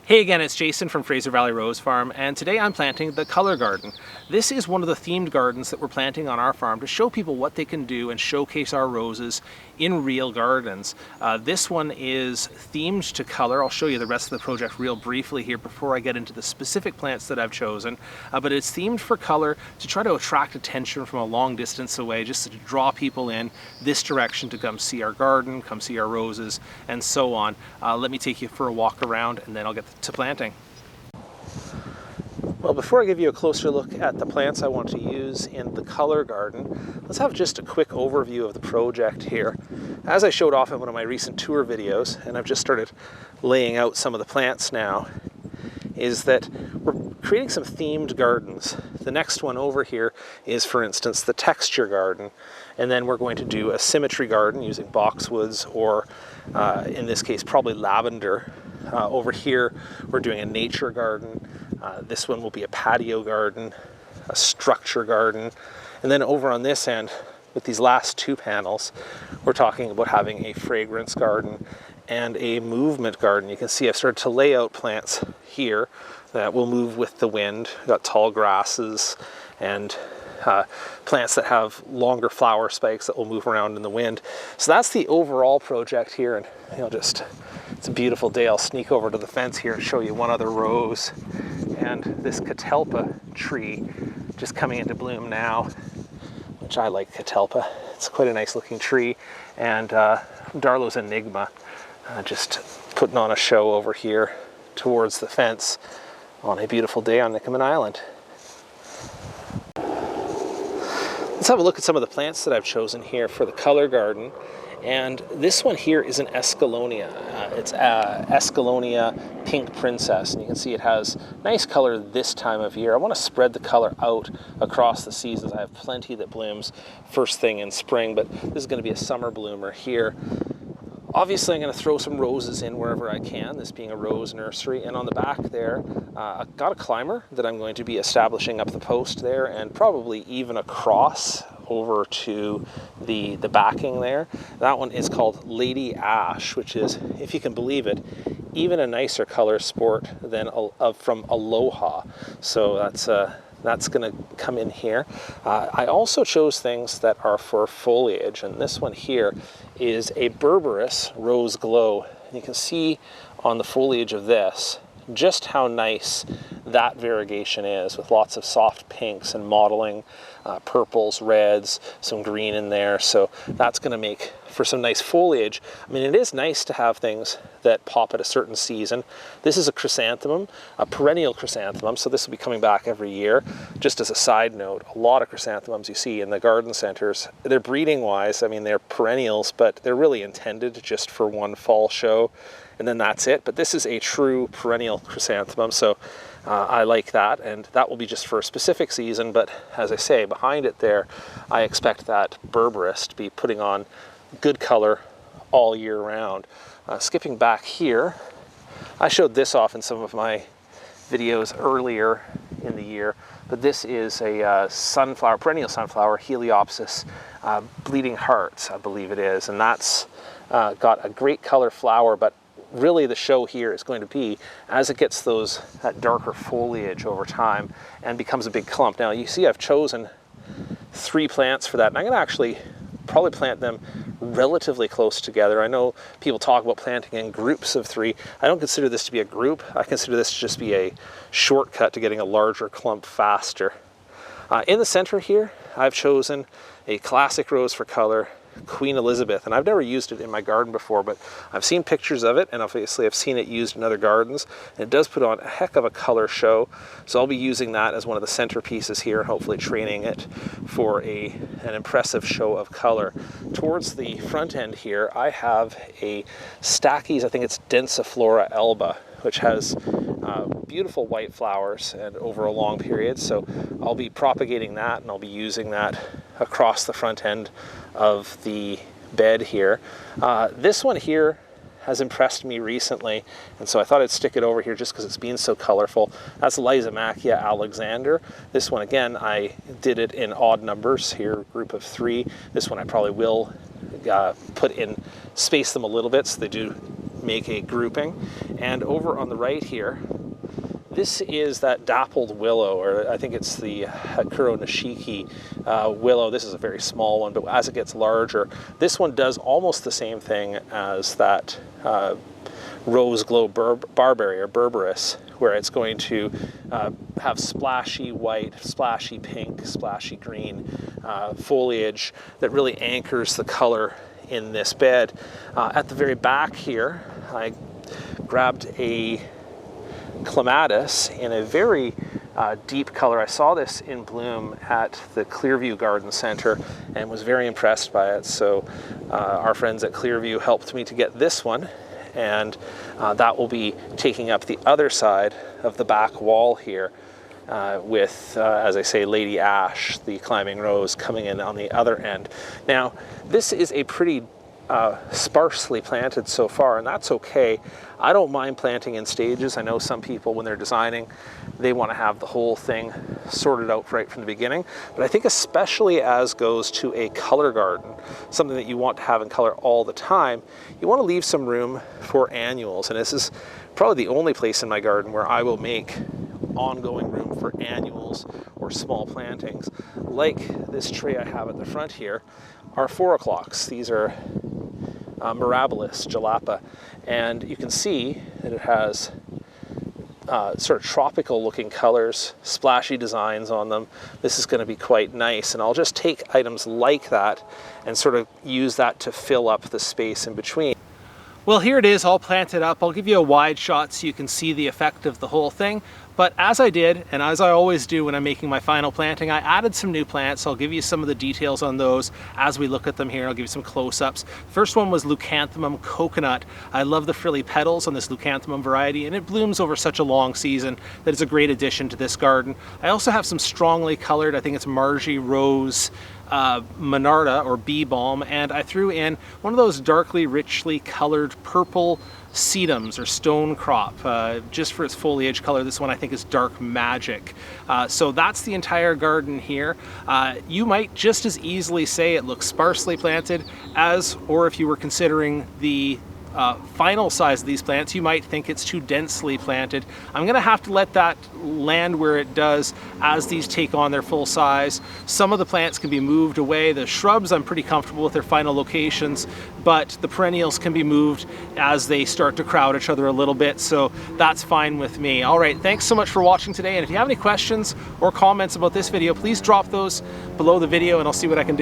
Hey again, it's Jason from Fraser Valley Rose Farm, and today I'm planting the color garden. This is one of the themed gardens that we're planting on our farm to show people what they can do and showcase our roses in real gardens. This one is themed to color. I'll show you the rest of the project real briefly here before I get into the specific plants that I've chosen, but it's themed for color to try to attract attention from a long distance away, just to draw people in this direction to come see our garden, come see our roses, and so on. Let me take you for a walk around and then I'll get to planting. Well, before I give you a closer look at the plants I want to use in the color garden, let's have just a quick overview of the project here. As I showed off in one of my recent tour videos, and I've just started laying out some of the plants now, is that we're creating some themed gardens. The next one over here is, for instance, the texture garden, and then we're going to do a symmetry garden using boxwoods or, in this case, probably lavender. Over here, we're doing a nature garden. This one will be a patio garden, a structure garden. And then over on this end, with these last two panels, we're talking about having a fragrance garden and a movement garden. You can see I've started to lay out plants here that will move with the wind. We've got tall grasses and plants that have longer flower spikes that will move around in the wind. So that's the overall project here, and it's a beautiful day. I'll sneak over to the fence here and show you one other rose, and this catalpa tree just coming into bloom now, which I like catalpa. It's quite a nice looking tree, and Darlow's Enigma just putting on a show over here towards the fence on a beautiful day on Nikomin Island. Let's have a look at some of the plants that I've chosen here for the color garden. And this one here is an Escallonia. It's Escallonia Pink Princess, and you can see it has nice color this time of year. I want to spread the color out across the seasons. I have plenty that blooms first thing in spring, but this is going to be a summer bloomer here. Obviously, I'm going to throw some roses in wherever I can, this being a rose nursery. And on the back there, I've got a climber that I'm going to be establishing up the post there, and probably even across over to the backing there. That one is called Lady Ash, which is, if you can believe it, even a nicer color sport than from Aloha. So that's going to come in here. I also chose things that are for foliage, and this one here is a Berberis Rose Glow. And you can see on the foliage of this just how nice that variegation is, with lots of soft pinks and mottling purples, reds, some green in there. So that's going to make for some nice foliage. I mean, it is nice to have things that pop at a certain season. This is a chrysanthemum, a perennial chrysanthemum, so this will be coming back every year. Just as a side note, a lot of chrysanthemums you see in the garden centers, they're breeding wise, I mean, they're perennials, but they're really intended just for one fall show, and then that's it. But this is a true perennial chrysanthemum, so I like that, and that will be just for a specific season. But as I say, behind it there, I expect that Berberis to be putting on good color all year round. Skipping back here, I showed this off in some of my videos earlier in the year, but this is a sunflower, perennial sunflower, Heliopsis Bleeding Hearts, I believe it is, and that's got a great color flower. But really the show here is going to be as it gets that darker foliage over time and becomes a big clump. Now you see I've chosen 3 plants for that, and I'm going to actually probably plant them relatively close together. I know people talk about planting in groups of 3. I don't consider this to be a group. I consider this to just be a shortcut to getting a larger clump faster. In the center here, I've chosen a classic rose for color, Queen Elizabeth, and I've never used it in my garden before, but I've seen pictures of it, and obviously I've seen it used in other gardens, and it does put on a heck of a color show. So I'll be using that as one of the centerpieces here, hopefully training it for an impressive show of color. Towards the front end here, I have a Stackies, I think it's Densiflora alba, which has beautiful white flowers and over a long period. So I'll be propagating that, and I'll be using that across the front end of the bed here. This one here has impressed me recently, and so I thought I'd stick it over here just because it's been so colorful. That's Lysomachia Alexander. This one, again, I did it in odd numbers here, group of 3. This one I probably will space them a little bit so they do make a grouping. And over on the right here, this is that dappled willow, or I think it's the Hakuro Nishiki willow. This is a very small one, but as it gets larger, this one does almost the same thing as that rose glow barberry or berberis, where it's going to have splashy white, splashy pink, splashy green foliage that really anchors the color in this bed. At the very back here, I grabbed a Clematis in a very deep color. I saw this in bloom at the Clearview Garden Center and was very impressed by it. So our friends at Clearview helped me to get this one, and that will be taking up the other side of the back wall here with, as I say, Lady Ash, the climbing rose, coming in on the other end. Now, this is a pretty sparsely planted so far, and that's okay. I don't mind planting in stages. I know some people, when they're designing, they want to have the whole thing sorted out right from the beginning. But I think especially as goes to a color garden, something that you want to have in color all the time, you want to leave some room for annuals. And this is probably the only place in my garden where I will make ongoing room for annuals or small plantings. Like this tray I have at the front here are 4 o'clocks. These are Mirabilis jalapa, and you can see that it has sort of tropical looking colors, splashy designs on them. This is going to be quite nice, and I'll just take items like that and sort of use that to fill up the space in between. Well, here it is all planted up. I'll give you a wide shot so you can see the effect of the whole thing. But as I did, and as I always do when I'm making my final planting, I added some new plants. I'll give you some of the details on those as we look at them here. I'll give you some close-ups. First one was Leucanthemum coconut. I love the frilly petals on this Leucanthemum variety, and it blooms over such a long season that it's a great addition to this garden. I also have some strongly colored, I think it's Margie Rose Monarda or bee balm, and I threw in one of those darkly richly colored purple sedums or stone crop, just for its foliage color. This one I think is Dark Magic. So that's the entire garden here. You might just as easily say it looks sparsely planted as, or if you were considering the final size of these plants, you might think it's too densely planted. I'm gonna have to let that land where it does as these take on their full size. Some of the plants can be moved away. The shrubs, I'm pretty comfortable with their final locations, but the perennials can be moved as they start to crowd each other a little bit, so that's fine with me. All right, thanks so much for watching today, and if you have any questions or comments about this video, please drop those below the video and I'll see what I can do.